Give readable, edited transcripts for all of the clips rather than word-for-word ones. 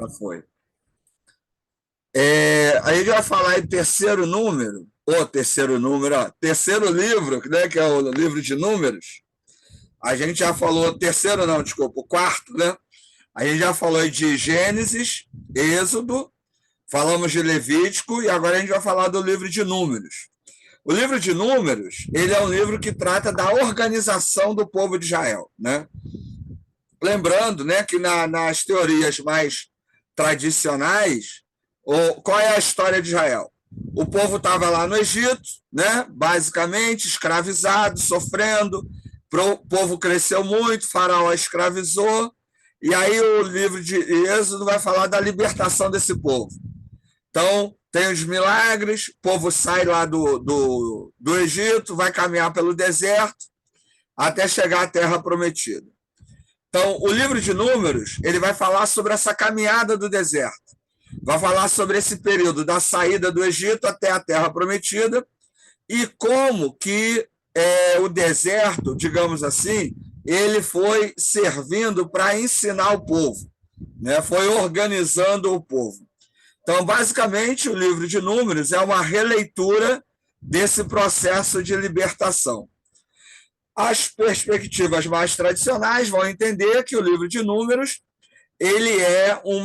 Já foi. A gente vai falar em terceiro número, ó, terceiro livro, né, que é o livro de Números. A gente já falou, terceiro não, desculpa, o quarto, né? A gente já falou de Gênesis, Êxodo, falamos de Levítico e agora a gente vai falar do livro de Números. O livro de Números, ele é um livro que trata da organização do povo de Israel, né? Lembrando, né, que nas teorias mais tradicionais, qual é a história de Israel? O povo estava lá no Egito, né, basicamente escravizado, sofrendo, o povo cresceu muito, Faraó escravizou, e aí o livro de Êxodo vai falar da libertação desse povo. Então, tem os milagres, o povo sai lá do Egito, vai caminhar pelo deserto, até chegar à Terra Prometida. Então, o livro de Números, ele vai falar sobre essa caminhada do deserto. Vai falar sobre esse período da saída do Egito até a Terra Prometida e como que o deserto, digamos assim, ele foi servindo para ensinar o povo, né? Foi organizando o povo. Então, basicamente, o livro de Números é uma releitura desse processo de libertação. As perspectivas mais tradicionais vão entender que o livro de Números ele é um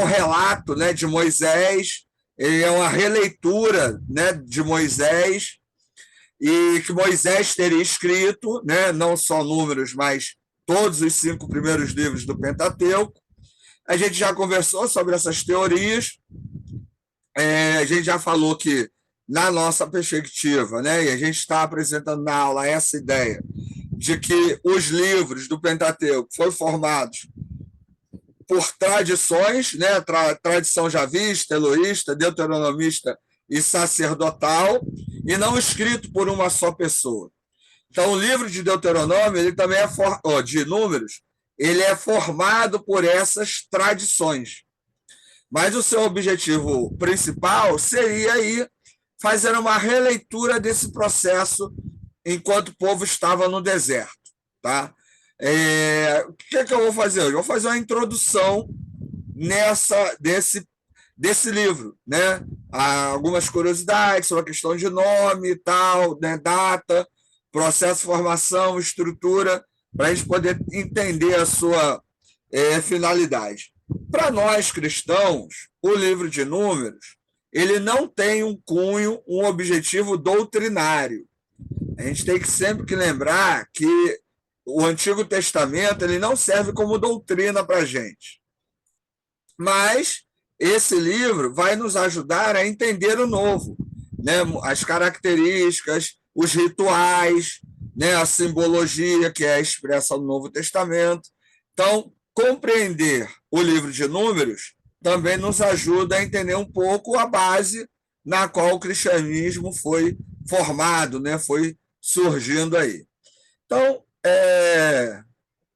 relato, né, de Moisés, ele é uma releitura, né, de Moisés, e que Moisés teria escrito, né, não só Números, mas todos os 5 primeiros livros do Pentateuco. A gente já conversou sobre essas teorias, a gente já falou que, na nossa perspectiva, né, e a gente está apresentando na aula essa ideia de que os livros do Pentateuco foram formados por tradições, né, tradição javista, eloísta, deuteronomista e sacerdotal, e não escrito por uma só pessoa. Então, o livro de Deuteronômio, ele também de Números, ele é formado por essas tradições. Mas o seu objetivo principal seria aí fazer uma releitura desse processo enquanto o povo estava no deserto, tá? O que eu vou fazer hoje? Eu vou fazer uma introdução desse livro, né? Algumas curiosidades sobre a questão de nome e tal, né? Data, processo, formação, estrutura, para a gente poder entender a sua finalidade. Para nós cristãos, o livro de Números ele não tem um cunho, um objetivo doutrinário. A gente tem que sempre lembrar que o Antigo Testamento ele não serve como doutrina para a gente. Mas esse livro vai nos ajudar a entender o Novo, né? As características, os rituais, né? A simbologia que é expressa no Novo Testamento. Então, compreender o livro de Números também nos ajuda a entender um pouco a base na qual o cristianismo foi formado, né? Foi surgindo aí. Então,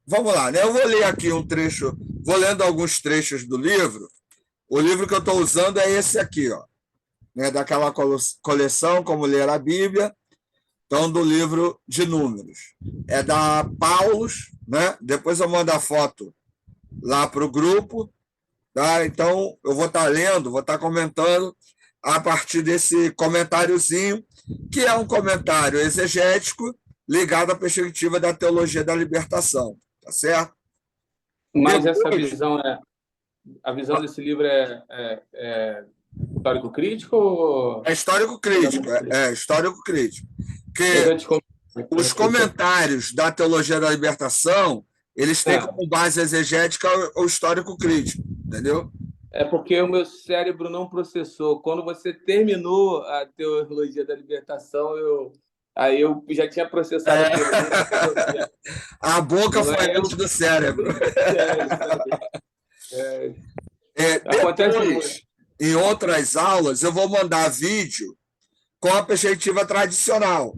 vamos lá, né? Eu vou ler aqui um trecho, vou lendo alguns trechos do livro. O livro que eu estou usando é esse aqui, ó, né? Daquela coleção Como Ler a Bíblia, então do livro de Números. É da Paulus, né? Depois eu mando a foto lá para o grupo, tá? Então eu vou estar lendo, vou estar comentando a partir desse comentáriozinho, que é um comentário exegético ligado à perspectiva da teologia da libertação, tá certo? Mas essa visão a visão desse livro é histórico-crítico? Ou... É histórico-crítico, histórico-crítico. Porque os comentários da teologia da libertação, eles têm como base exegética o histórico-crítico, entendeu? É porque o meu cérebro não processou. Quando você terminou a teologia da libertação, aí eu já tinha processado a teologia. A boca foi antes do cérebro. Depois, em outras aulas, eu vou mandar vídeo com a perspectiva tradicional.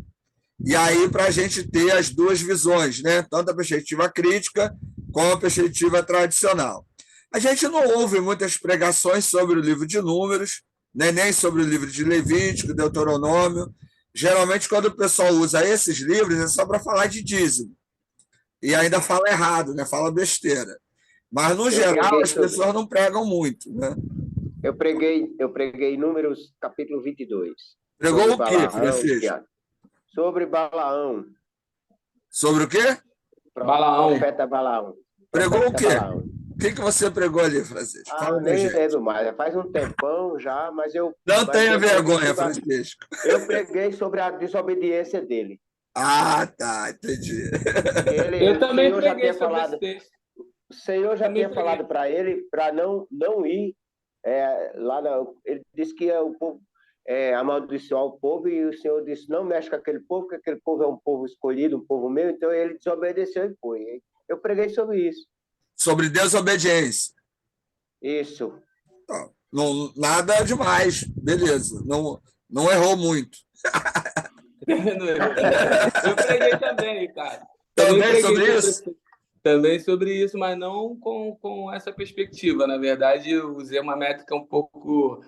E aí, para a gente ter as duas visões, né? Tanto a perspectiva crítica como a perspectiva tradicional. A gente não ouve muitas pregações sobre o livro de Números, né? Nem sobre o livro de Levítico, Deuteronômio. Geralmente, quando o pessoal usa esses livros, é só para falar de dízimo. E ainda fala errado, né? Fala besteira. Mas, no Eu geral, preguei as sobre, pessoas não pregam muito, né? eu preguei Números capítulo 22, Pregou sobre o quê, Balaão, Francisco? sobre Balaão, Sobre o quê? Balaão. profeta Balaão, Pregou o profeta quê? Balaão. O que você pregou ali, Francisco? Fala pra Nem gente. lembro mais, faz um tempão já, Não tenha vergonha, sobre Francisco. eu preguei sobre a desobediência dele. Ah, tá, entendi. Eu O também Senhor já preguei tinha sobre esse falado, texto. o Senhor já Também tinha preguei. falado para ele para não ir lá. Ele disse que o povo amaldiçoar o povo, e o Senhor disse: não mexe com aquele povo, porque aquele povo é um povo escolhido, um povo meu. Então ele desobedeceu e foi. Eu preguei sobre isso. Sobre desobediência. Isso. Não, nada demais, beleza. Não, não errou muito. Eu preguei também, cara. Também sobre isso? Também sobre isso, mas não com essa perspectiva. Na verdade, eu usei uma métrica um pouco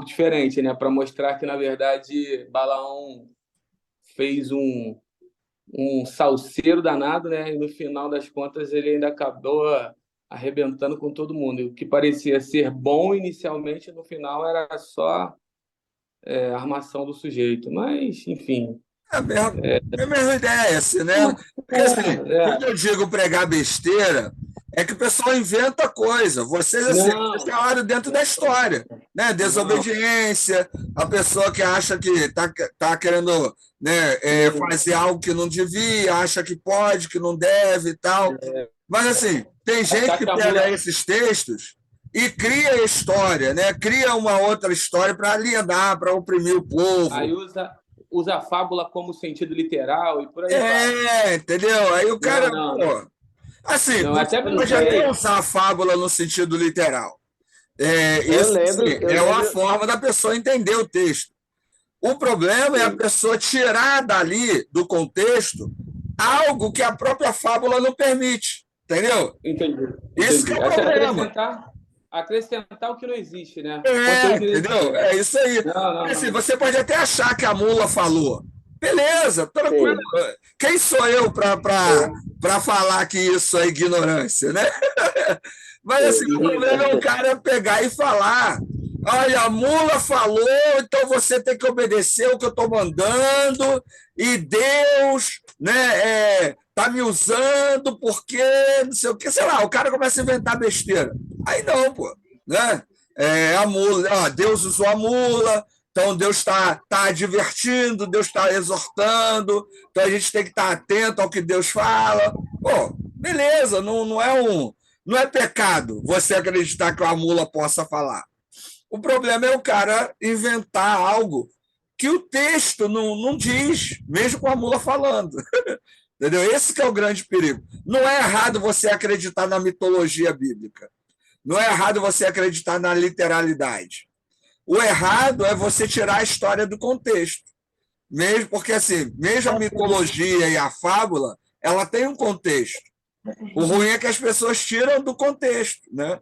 diferente, né? Para mostrar que, na verdade, Balaão fez um salseiro danado, né? E no final das contas ele ainda acabou arrebentando com todo mundo. E o que parecia ser bom inicialmente, no final era só armação do sujeito. Mas, enfim. É a mesma ideia, assim, né? Porque, assim, quando eu digo pregar besteira, é que o pessoal inventa coisa. Vocês, assim, vocês falaram dentro da história, né? Desobediência, a pessoa que acha que tá querendo, né, fazer algo que não devia, acha que pode, que não deve e tal. Mas, assim, tem gente que pega esses textos e cria história, né? Cria uma outra história para alienar, para oprimir o povo. Aí usa a fábula como sentido literal e por aí vai. Entendeu? Aí o cara, pô... Assim, Não, você até pode até brinquei. usar a fábula no sentido literal. Eu Isso lembro, sim, é uma forma da pessoa entender o texto. O problema é a pessoa tirar dali, do contexto, algo que a própria fábula não permite. Entendeu? Entendi. Isso que é o Até problema. acrescentar o que não existe, né? Entendeu? É isso aí. Não. Assim, você pode até achar que a mula falou. Beleza, tranquilo. Quem sou eu para falar que isso é ignorância, né? Mas assim, o problema é o cara pegar e falar: olha, a mula falou, então você tem que obedecer o que eu estou mandando, e Deus, né, tá me usando porque não sei o que, sei lá, o cara começa a inventar besteira. Aí não, pô, né? A mula, Deus usou a mula, então Deus está advertindo, Deus está exortando, então a gente tem que estar atento ao que Deus fala. Pô, beleza, não é pecado você acreditar que a mula possa falar. O problema é o cara inventar algo que o texto não diz, mesmo com a mula falando. Entendeu? Esse que é o grande perigo. Não é errado você acreditar na mitologia bíblica. Não é errado você acreditar na literalidade. O errado é você tirar a história do contexto. Mesmo porque, assim, mesmo a mitologia e a fábula, ela tem um contexto. O ruim é que as pessoas tiram do contexto, né?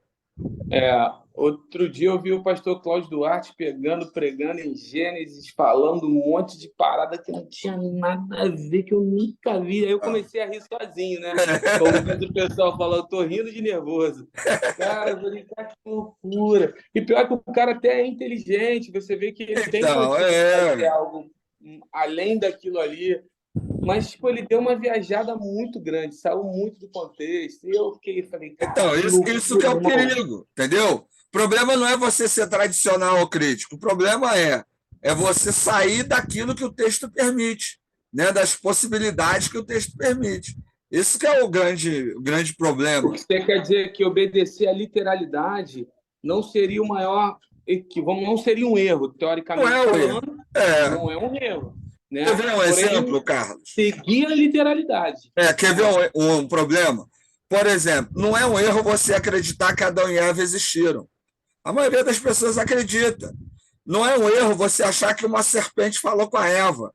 Outro dia eu vi o pastor Cláudio Duarte pregando em Gênesis, falando um monte de parada que não tinha nada a ver, que eu nunca vi. Aí eu comecei a rir sozinho, né? Como diz o pessoal fala, eu tô rindo de nervoso. Cara, eu falei, cara, que loucura. E pior que o cara até é inteligente, você vê que ele tem condição de fazer algo além daquilo ali. Mas, tipo, ele deu uma viajada muito grande, saiu muito do contexto. E eu falei, cara, então, isso que é o perigo, entendeu? O problema não é você ser tradicional ou crítico. O problema é você sair daquilo que o texto permite, né? Das possibilidades que o texto permite. Isso que é o grande problema. O que você quer dizer que obedecer à literalidade não seria o maior equívoco, não seria um erro, teoricamente falando. Não é um erro. Né? Quer ver um exemplo, Carlos? Seguir a literalidade. Quer ver um problema? Por exemplo, não é um erro você acreditar que Adão e Eva existiram. A maioria das pessoas acredita. Não é um erro você achar que uma serpente falou com a Eva.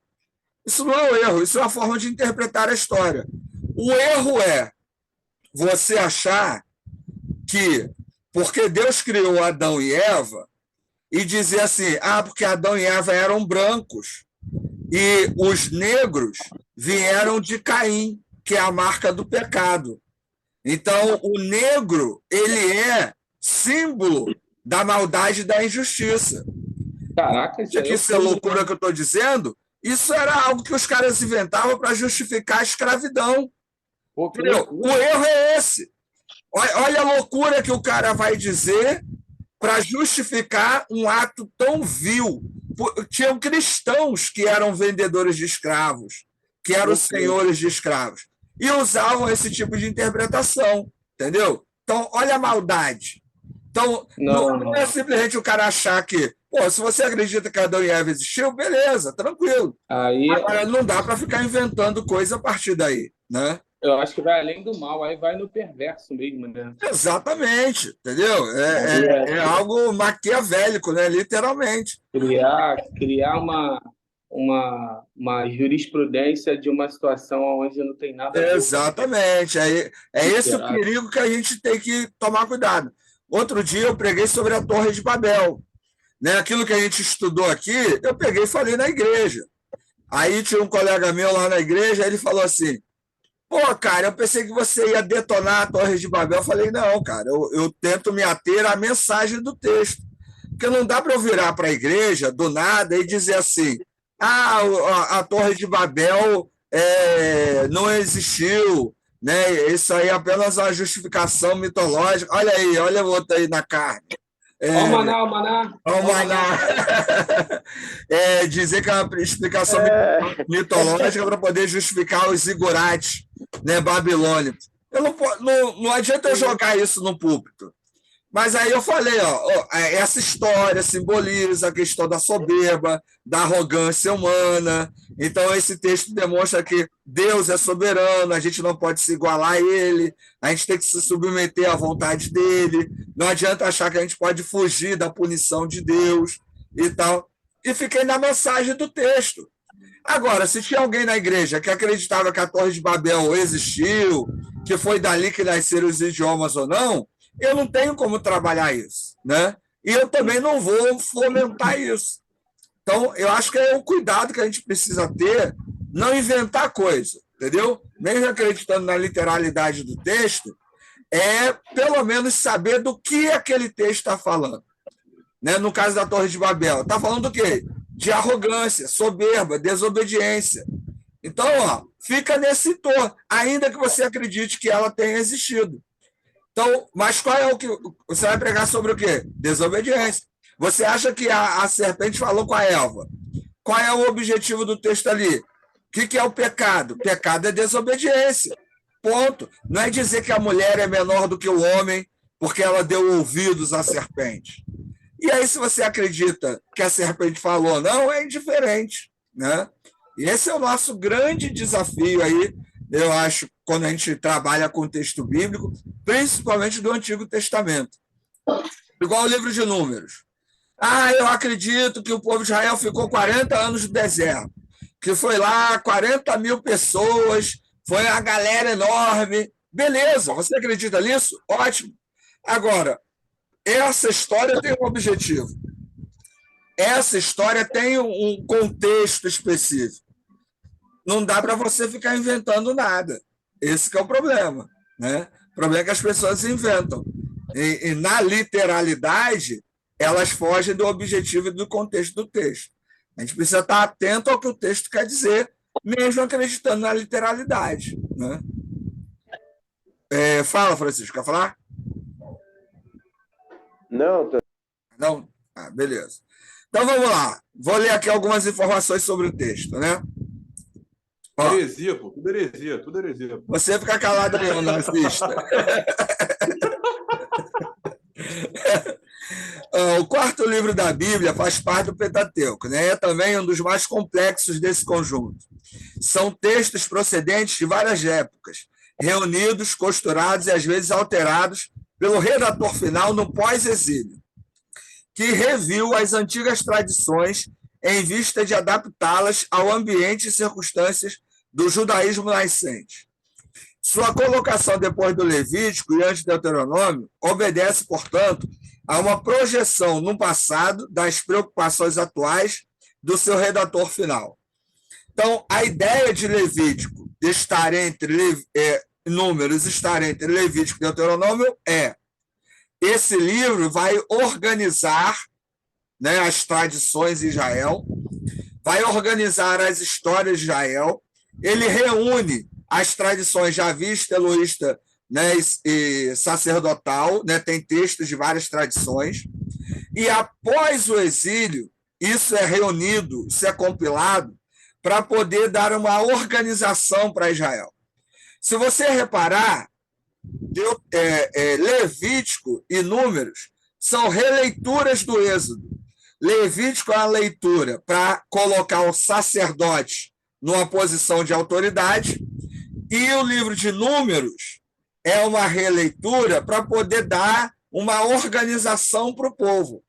Isso não é um erro, isso é uma forma de interpretar a história. O erro é você achar que, porque Deus criou Adão e Eva, e dizer assim, porque Adão e Eva eram brancos, e os negros vieram de Caim, que é a marca do pecado. Então, o negro, ele é símbolo da maldade e da injustiça. Caraca, isso aí Isso é loucura que eu estou dizendo? Isso era algo que os caras inventavam para justificar a escravidão. Pô, que Entendeu? loucura. O erro é esse. Olha a loucura que o cara vai dizer para justificar um ato tão vil. Tinham cristãos que eram vendedores de escravos, que eram senhores de escravos, e usavam esse tipo de interpretação, entendeu? Então, olha a maldade. Então, não é simplesmente o cara achar que, pô, se você acredita que Adão e Eva existiu, beleza, tranquilo. Aí, agora, não dá para ficar inventando coisa a partir daí, né? Eu acho que vai além do mal, aí vai no perverso mesmo, né? Exatamente, entendeu? É algo maquiavélico, né? Literalmente. Criar uma jurisprudência de uma situação onde não tem nada a ver. Exatamente. É esse o perigo que a gente tem que tomar cuidado. Outro dia eu preguei sobre a Torre de Babel. Né? Aquilo que a gente estudou aqui, eu peguei e falei na igreja. Aí tinha um colega meu lá na igreja, ele falou assim: pô, cara, eu pensei que você ia detonar a Torre de Babel. Eu falei: não, cara, eu tento me ater à mensagem do texto. Porque não dá para eu virar para a igreja do nada e dizer assim: a Torre de Babel não existiu, né? Isso aí é apenas uma justificação mitológica. Olha aí, olha o outro aí na carne. Ó o maná. Dizer que é uma explicação mitológica para poder justificar os zigurates, né, babilônicos. Não adianta eu jogar isso no púlpito. Mas aí eu falei, essa história simboliza a questão da soberba, da arrogância humana. Então, esse texto demonstra que Deus é soberano, a gente não pode se igualar a ele, a gente tem que se submeter à vontade dele, não adianta achar que a gente pode fugir da punição de Deus e tal. E fiquei na mensagem do texto. Agora, se tinha alguém na igreja que acreditava que a Torre de Babel existiu, que foi dali que nasceram os idiomas ou não, eu não tenho como trabalhar isso, né? E eu também não vou fomentar isso. Então, eu acho que é o cuidado que a gente precisa ter, não inventar coisa, entendeu? Mesmo acreditando na literalidade do texto, pelo menos saber do que aquele texto está falando. Né? No caso da Torre de Babel, está falando do quê? De arrogância, soberba, desobediência. Então, fica nesse tom, ainda que você acredite que ela tenha existido. Então, mas qual é o que você vai pregar sobre o quê? Desobediência. Você acha que a serpente falou com a Eva? Qual é o objetivo do texto ali? O que é o pecado? Pecado é desobediência. Ponto. Não é dizer que a mulher é menor do que o homem porque ela deu ouvidos à serpente. E aí, se você acredita que a serpente falou ou não, é indiferente, né? E esse é o nosso grande desafio aí, eu acho, quando a gente trabalha com o texto bíblico, principalmente do Antigo Testamento. Igual o livro de Números. Eu acredito que o povo de Israel ficou 40 anos no deserto, que foi lá 40 mil pessoas, foi uma galera enorme. Beleza, você acredita nisso? Ótimo. Agora, essa história tem um objetivo. Essa história tem um contexto específico. Não dá para você ficar inventando nada. Esse que é o problema. Né? O problema é que as pessoas inventam. E na literalidade, elas fogem do objetivo e do contexto do texto. A gente precisa estar atento ao que o texto quer dizer, mesmo acreditando na literalidade. Né? Fala, Francisco, quer falar? Não. Não? Beleza. Então vamos lá. Vou ler aqui algumas informações sobre o texto, né? Heresia, pô. Tudo heresia, tudo heresia. Você fica calado aí, não assista. O quarto livro da Bíblia faz parte do Pentateuco, né? É também um dos mais complexos desse conjunto. São textos procedentes de várias épocas, reunidos, costurados e às vezes alterados pelo redator final no pós-exílio, que reviu as antigas tradições em vista de adaptá-las ao ambiente e circunstâncias do judaísmo nascente. Sua colocação depois do Levítico e antes do Deuteronômio obedece, portanto, a uma projeção no passado das preocupações atuais do seu redator final. Então, a ideia de Levítico de estar entre Números estar entre Levítico e Deuteronômio esse livro vai organizar, né, as tradições de Israel, vai organizar as histórias de Israel, ele reúne as tradições javista, eloísta, né, e sacerdotal, né, tem textos de várias tradições, e após o exílio, isso é reunido, isso é compilado, para poder dar uma organização para Israel. Se você reparar, Levítico e Números são releituras do Êxodo. Levítico é uma leitura para colocar o sacerdote numa posição de autoridade, e o livro de Números é uma releitura para poder dar uma organização para o povo.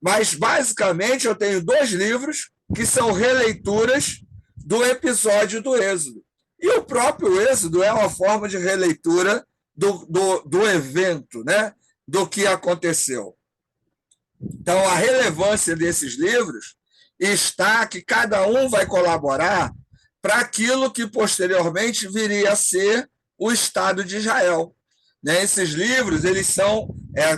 Mas, basicamente, eu tenho 2 livros que são releituras do episódio do Êxodo. E o próprio Êxodo é uma forma de releitura do evento, né? Do que aconteceu. Então, a relevância desses livros está que cada um vai colaborar para aquilo que posteriormente viria a ser o Estado de Israel. Né? Esses livros, eles são,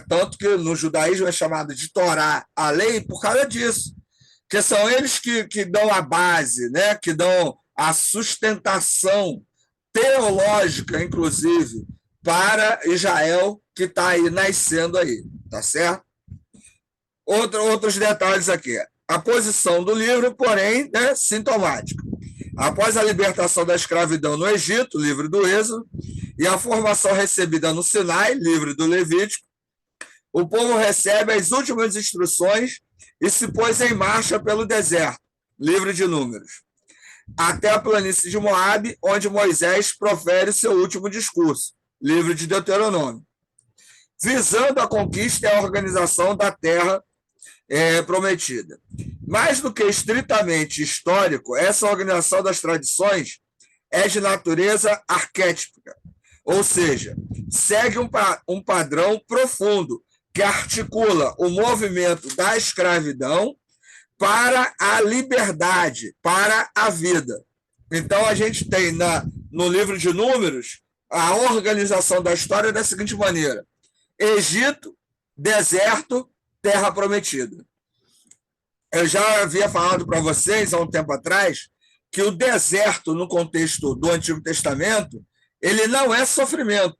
tanto que no judaísmo é chamado de Torá, a lei, por causa disso, que são eles que dão a base, né? Que dão a sustentação teológica, inclusive, para Israel, que está aí nascendo aí, tá certo? Outros detalhes aqui. A posição do livro, porém, é sintomática. Após a libertação da escravidão no Egito, livro do Êxodo, e a formação recebida no Sinai, livro do Levítico, o povo recebe as últimas instruções e se pôs em marcha pelo deserto, livro de Números, até a planície de Moabe, onde Moisés profere seu último discurso, livro de Deuteronômio, visando a conquista e a organização da terra prometida. Mais do que estritamente histórico, essa organização das tradições é de natureza arquétipica, ou seja, segue um padrão profundo que articula o movimento da escravidão para a liberdade, para a vida. Então, a gente tem no livro de Números a organização da história da seguinte maneira: Egito, deserto, terra prometida. Eu já havia falado para vocês há um tempo atrás que o deserto, no contexto do Antigo Testamento, ele não é sofrimento,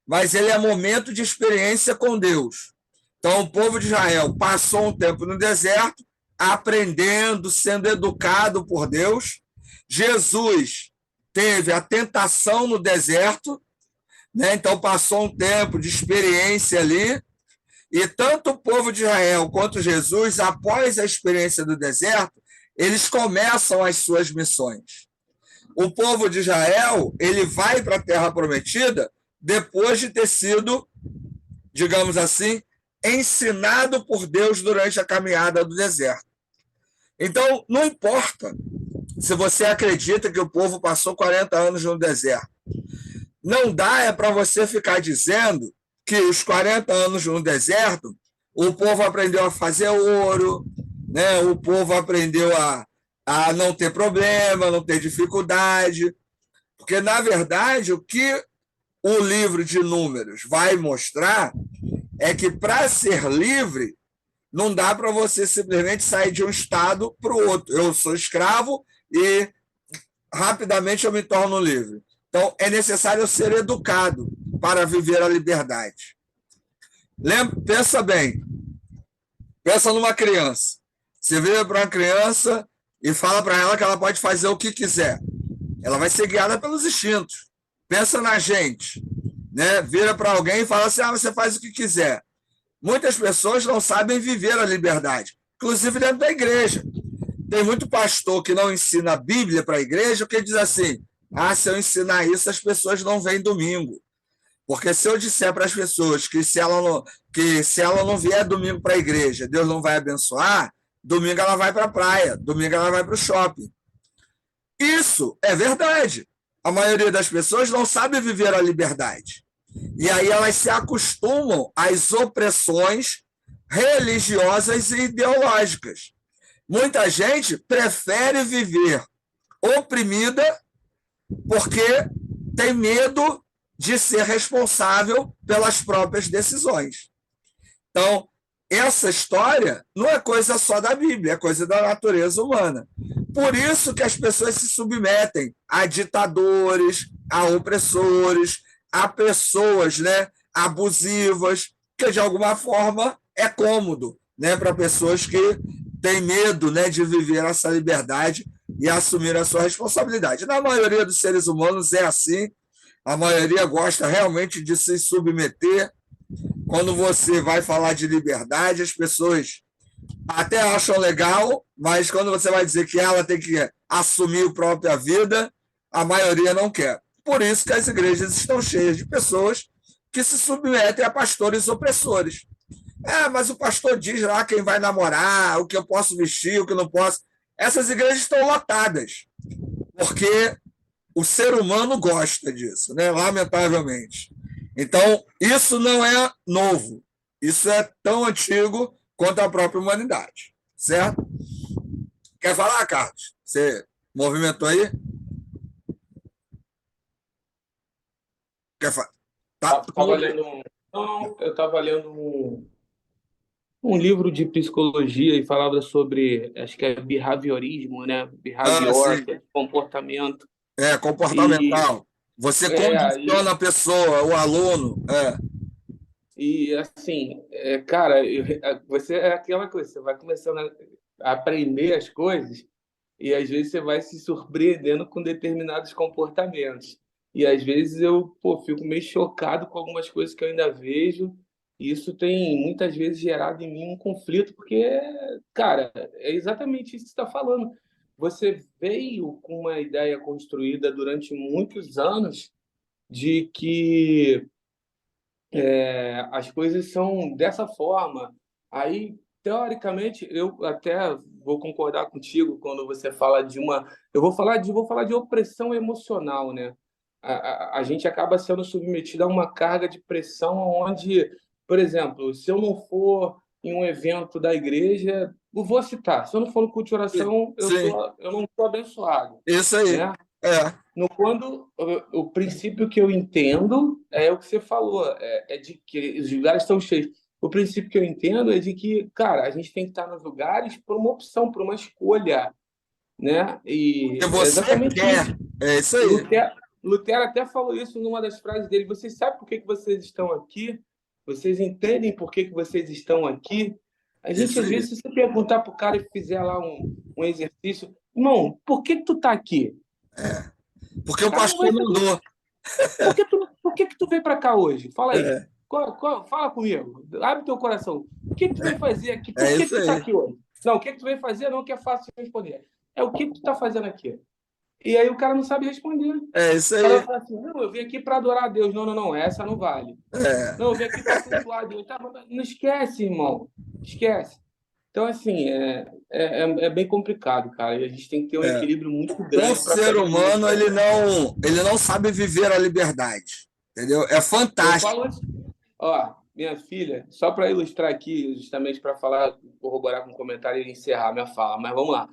mas ele é momento de experiência com Deus. Então, o povo de Israel passou um tempo no deserto, aprendendo, sendo educado por Deus. Jesus teve a tentação no deserto, né? Então passou um tempo de experiência ali, e tanto o povo de Israel quanto Jesus, após a experiência do deserto, eles começam as suas missões. O povo de Israel, ele vai para a Terra Prometida depois de ter sido, digamos assim, ensinado por Deus durante a caminhada do deserto. Então, não importa se você acredita que o povo passou 40 anos no deserto. Não dá para você ficar dizendo que os 40 anos no deserto, o povo aprendeu a fazer ouro, né? O povo aprendeu a não ter problema, não ter dificuldade. Porque, na verdade, o que o livro de Números vai mostrar é que, para ser livre, não dá para você simplesmente sair de um estado para o outro. Eu sou escravo e rapidamente eu me torno livre. Então, é necessário ser educado para viver a liberdade. Pensa bem. Pensa numa criança. Você vira para uma criança e fala para ela que ela pode fazer o que quiser. Ela vai ser guiada pelos instintos. Pensa na gente, né? Vira para alguém e fala assim: você faz o que quiser. Muitas pessoas não sabem viver a liberdade, inclusive dentro da igreja. Tem muito pastor que não ensina a Bíblia para a igreja, porque diz assim: se eu ensinar isso, as pessoas não vêm domingo. Porque se eu disser para as pessoas que se ela não vier domingo para a igreja, Deus não vai abençoar, domingo ela vai para a praia, domingo ela vai para o shopping. Isso é verdade. A maioria das pessoas não sabe viver a liberdade. E aí elas se acostumam às opressões religiosas e ideológicas. Muita gente prefere viver oprimida porque tem medo de ser responsável pelas próprias decisões. Então, essa história não é coisa só da Bíblia, é coisa da natureza humana. Por isso que as pessoas se submetem a ditadores, a opressores, a pessoas, né, abusivas, que de alguma forma é cômodo, né, para pessoas que têm medo, né, de viver essa liberdade e assumir a sua responsabilidade. Na maioria dos seres humanos é assim, a maioria gosta realmente de se submeter. Quando você vai falar de liberdade, as pessoas até acham legal, mas quando você vai dizer que ela tem que assumir a própria vida, a maioria não quer. Por isso que as igrejas estão cheias de pessoas que se submetem a pastores opressores. Mas o pastor diz lá quem vai namorar, o que eu posso vestir, o que eu não posso. Essas igrejas estão lotadas, porque o ser humano gosta disso, né? Lamentavelmente. Então, isso não é novo. Isso é tão antigo quanto a própria humanidade. Certo? Quer falar, Carlos? Você movimentou aí? Quer falar? Estava lendo não, eu estava lendo um livro de psicologia e falava sobre, acho que é behaviorismo, né? Behavior, Sim. que é comportamento. Comportamental. Você Aí, condiciona a pessoa, o aluno. e assim, cara, você é aquela coisa, você vai começando a aprender as coisas e às vezes você vai se surpreendendo com determinados comportamentos. E às vezes eu, pô, fico meio chocado com algumas coisas que eu ainda vejo, e isso tem muitas vezes gerado em mim um conflito, porque, cara, é exatamente isso que você está falando. Você veio com uma ideia construída durante muitos anos de que as coisas são dessa forma. Aí, teoricamente, eu até vou concordar contigo quando você fala de uma. Vou falar de opressão emocional, né? A gente acaba sendo submetido a uma carga de pressão onde, por exemplo, se eu não for em um evento da igreja, eu vou citar, se eu não for no culto de oração, Sim, eu não sou abençoado, isso aí. né? No quando o princípio que eu entendo é o que você falou, é de que os lugares estão cheios. O princípio que eu entendo é de que, cara, a gente tem que estar nos lugares por uma opção, por uma escolha, né? Porque E é você exatamente isso. quer. É isso aí. Lutero até falou isso numa das frases dele. Vocês sabem por que que vocês estão aqui? Vocês entendem por que que vocês estão aqui? A gente, Isso às aí. vezes, se você perguntar para o cara e fizer lá um exercício, irmão, por que que tu está aqui? Porque O o cara não pastor vai saber. mandou. Por que que tu veio para cá hoje? Fala aí. É, Fala comigo. Abre teu coração. O que que tu veio fazer aqui? é Por que que isso tu está aí. aqui hoje? Não, o que que tu veio fazer não que é fácil de responder. É o que que tu está fazendo aqui? E aí o cara não sabe responder. O É isso cara aí. vai falar assim, não, eu vim aqui para adorar a Deus. Não, não, não, essa não vale. É, Não, eu vim aqui para cultuar a Deus. Tá, mas não esquece, irmão. Esquece. Então, assim, é bem complicado, cara. E a gente tem que ter um é. equilíbrio muito O grande para ser saber humano, administrar. ele não sabe viver a liberdade. Entendeu? É Eu fantástico. falo isso. Ó, minha filha, só para ilustrar aqui, justamente para falar, corroborar com o comentário e encerrar minha fala, mas vamos lá.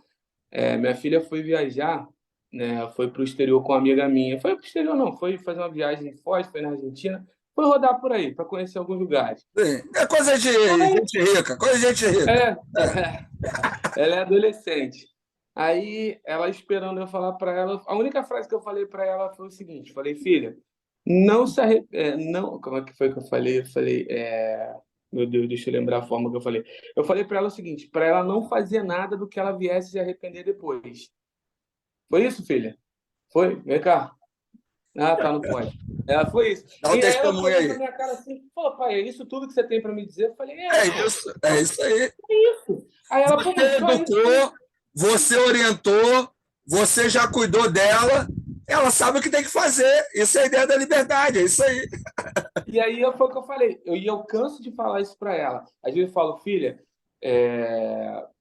Minha filha foi viajar, né? Foi para o exterior com uma amiga minha. Foi para o exterior, não, foi fazer uma viagem em Foz, foi na Argentina, foi rodar por aí, para conhecer alguns lugares. Sim. É coisa de Aí, gente rica, coisa de gente rica. é, ela é adolescente. Aí, ela esperando eu falar para ela, a única frase que eu falei para ela foi o seguinte: falei, filha, não se não, como é que foi que eu falei? Eu falei, meu Deus, deixa eu lembrar a forma que eu falei. Eu falei para ela o seguinte: para ela não fazer nada do que ela viesse se arrepender depois. Foi isso, filha? Foi? Vem cá. Ah, tá, não pode. Foi isso. Dá um E aí ela testemunho olhou pra aí. minha cara assim, pô, pai, é isso tudo que você tem para me dizer? Eu falei, pô, É isso aí. é isso. Aí ela, pô, Você mas só isso. educou, você orientou, você já cuidou dela, ela sabe o que tem que fazer. Isso é a ideia da liberdade, é isso aí. E aí foi o que eu falei. Eu canso de falar isso para ela. Às vezes eu falo, filha,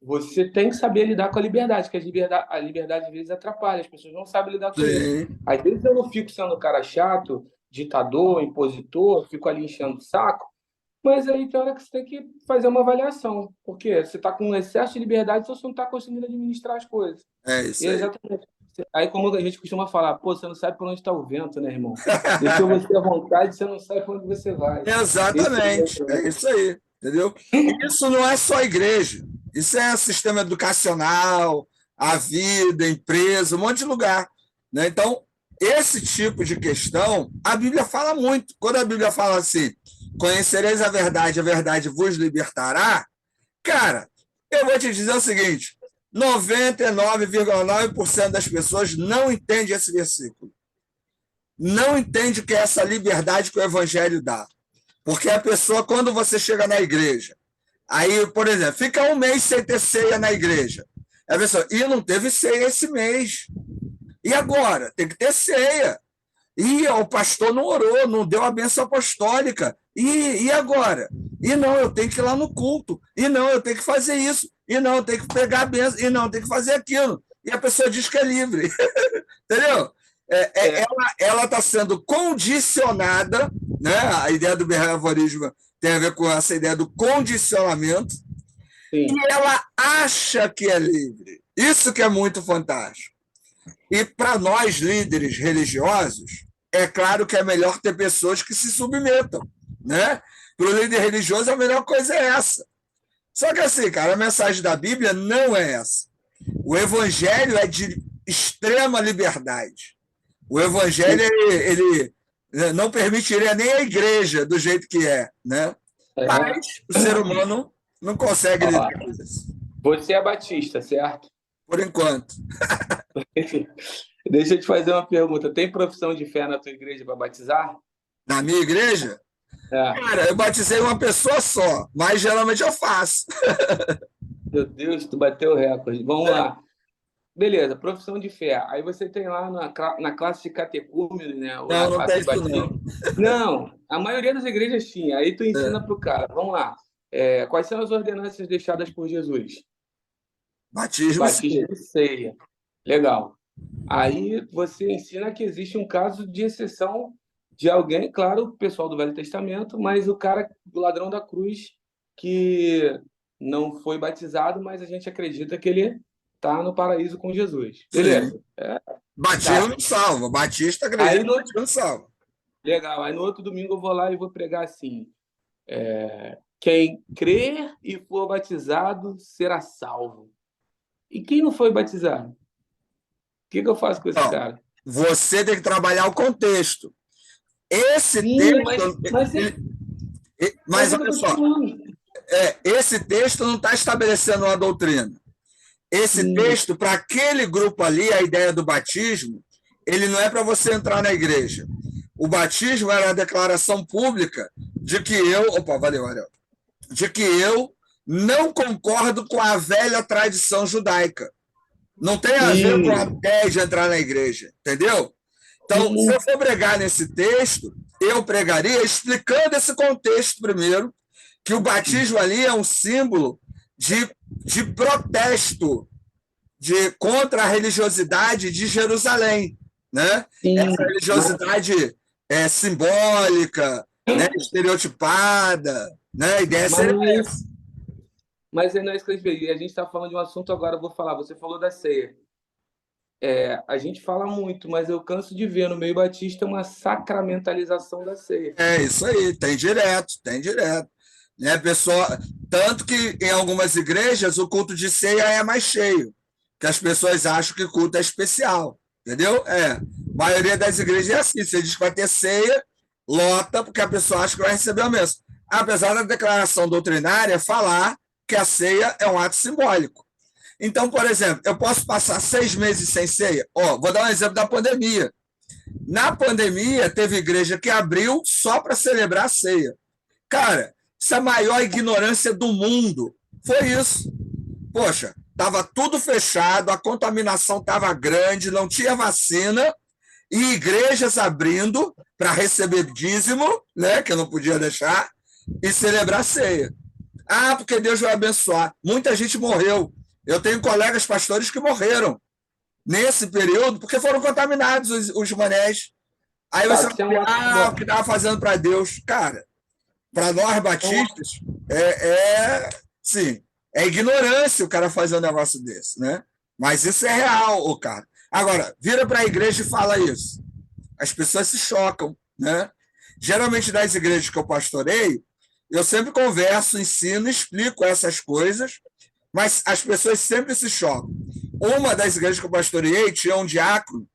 você tem que saber lidar com a liberdade, que a liberdade às vezes atrapalha, as pessoas não sabem lidar com isso. Sim. Às vezes eu não fico sendo cara chato, ditador, impositor, fico ali enchendo o saco, mas aí tem hora que você tem que fazer uma avaliação, porque você está com um excesso de liberdade, então você não está conseguindo administrar as coisas. É E isso é aí. exatamente. Aí, como a gente costuma falar, pô, você não sabe por onde está o vento, né, irmão? Deixou você à vontade, você não sabe para onde você vai. Exatamente, é isso aí, entendeu? Isso não é só a igreja, isso é sistema educacional, a vida, empresa, um monte de lugar, né? Então, esse tipo de questão, a Bíblia fala muito. Quando a Bíblia fala assim, conhecereis a verdade vos libertará, cara, eu vou te dizer o seguinte, 99,9% das pessoas não entende esse versículo. Não entende o que é essa liberdade que o evangelho dá. Porque a pessoa, quando você chega na igreja, aí, por exemplo, fica um mês sem ter ceia na igreja. A pessoa, e não teve ceia esse mês. E agora? Tem que ter ceia. E o pastor não orou, não deu a bênção apostólica. E agora? E não, eu tenho que ir lá no culto. E não, eu tenho que fazer isso. E não, eu tenho que pegar a bênção. E não, eu tenho que fazer aquilo. E a pessoa diz que é livre. Entendeu? Ela está sendo condicionada, né? A ideia do behaviorismo tem a ver com essa ideia do condicionamento. Sim. E ela acha que é livre. Isso que é muito fantástico. E para nós, líderes religiosos, é claro que é melhor ter pessoas que se submetam, né? Para o líder religioso, a melhor coisa é essa. Só que assim, cara, a mensagem da Bíblia não é essa. O evangelho é de extrema liberdade. O evangelho, ele não permitiria nem a igreja do jeito que é, né? Mas o ser humano não consegue lidar com isso. Você é batista, certo? Por enquanto. Deixa eu te fazer uma pergunta. Tem profissão de fé na tua igreja para batizar? Na minha igreja? Cara, eu batizei uma pessoa só, mas geralmente eu faço. Meu Deus, tu bateu o recorde. Vamos lá. Beleza, profissão de fé. Aí você tem lá na classe de catecúmeno, né? Não tem isso não. Não, a maioria das igrejas tinha. Aí tu ensina para o cara. Vamos lá. Quais são as ordenanças deixadas por Jesus? Batismo e ceia. Legal. Aí você ensina que existe um caso de exceção de alguém, claro, o pessoal do Velho Testamento, mas o cara do ladrão da cruz que não foi batizado, mas a gente acredita que ele está no paraíso com Jesus. Beleza. Batismo não salva. Batista acredita que batismo não salva. Legal. Aí no outro domingo eu vou lá e vou pregar assim. Quem crer e for batizado será salvo. E quem não foi batizado? O que eu faço com esse cara? Você tem que trabalhar o contexto. Esse texto... Mas olha só, esse texto não está estabelecendo uma doutrina. Esse texto, para aquele grupo ali, a ideia do batismo, ele não é para você entrar na igreja. O batismo era a declaração pública de que eu... Opa, valeu. De que eu não concordo com a velha tradição judaica. Não tem a ver com a ideia de entrar na igreja, entendeu? Então, se eu for pregar nesse texto, eu pregaria explicando esse contexto primeiro, que o batismo ali é um símbolo de protesto contra a religiosidade de Jerusalém, né? Essa religiosidade simbólica, né? Estereotipada, né? A ideia seria essa. Mas não é isso que a gente está falando de um assunto agora, eu vou falar. Você falou da ceia. A gente fala muito, mas eu canso de ver no meio batista uma sacramentalização da ceia. É isso aí, tem direto. Né, pessoal? Tanto que em algumas igrejas o culto de ceia é mais cheio, que as pessoas acham que o culto é especial, entendeu? A maioria das igrejas é assim, você diz que vai ter ceia, lota, porque a pessoa acha que vai receber a bênção. Apesar da declaração doutrinária falar que a ceia é um ato simbólico. Então, por exemplo, eu posso passar 6 meses sem ceia? Vou dar um exemplo da pandemia. Na pandemia, teve igreja que abriu só para celebrar a ceia. Cara, isso é a maior ignorância do mundo. Foi isso. Poxa, estava tudo fechado, a contaminação estava grande, não tinha vacina, e igrejas abrindo para receber dízimo, né, que eu não podia deixar, e celebrar a ceia. Porque Deus vai abençoar. Muita gente morreu. Eu tenho colegas pastores que morreram nesse período porque foram contaminados os manés. Aí você vai o que estava fazendo para Deus. Cara, para nós batistas, sim, é ignorância o cara fazer um negócio desse, né? Mas isso é real, cara. Agora, vira para a igreja e fala isso. As pessoas se chocam, né? Geralmente, nas igrejas que eu pastorei, eu sempre converso, ensino, explico essas coisas, mas as pessoas sempre se chocam. Uma das igrejas que eu pastoreei tinha um diácono,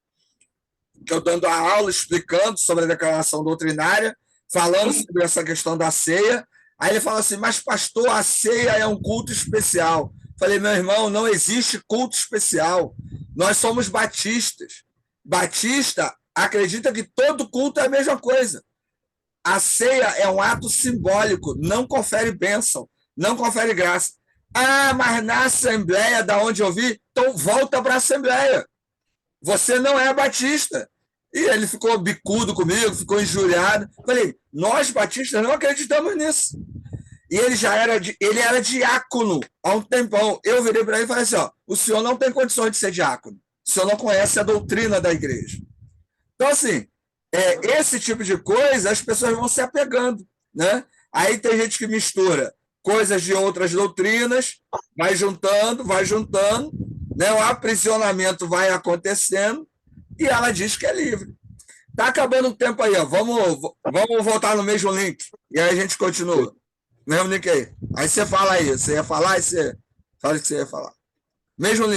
que eu dando a aula, explicando sobre a declaração doutrinária, falando sobre essa questão da ceia. Aí ele fala assim, mas pastor, a ceia é um culto especial. Falei, meu irmão, não existe culto especial. Nós somos batistas. Batista acredita que todo culto é a mesma coisa. A ceia é um ato simbólico, não confere bênção, não confere graça. Ah, mas na Assembleia, da onde eu vi, então volta para a Assembleia. Você não é batista. E ele ficou bicudo comigo, ficou injuriado. Falei, nós batistas não acreditamos nisso. E ele era diácono há um tempão. Eu virei para ele e falei assim, ó, o senhor não tem condições de ser diácono. O senhor não conhece a doutrina da igreja. Então, assim, esse tipo de coisa, as pessoas vão se apegando, né? Aí tem gente que mistura coisas de outras doutrinas, vai juntando, né? O aprisionamento vai acontecendo e ela diz que é livre. Tá acabando o tempo aí, ó. Vamos voltar no mesmo link. E aí a gente continua. Mesmo link aí. Aí você fala aí. Você ia falar e você fala o que você ia falar. Mesmo link.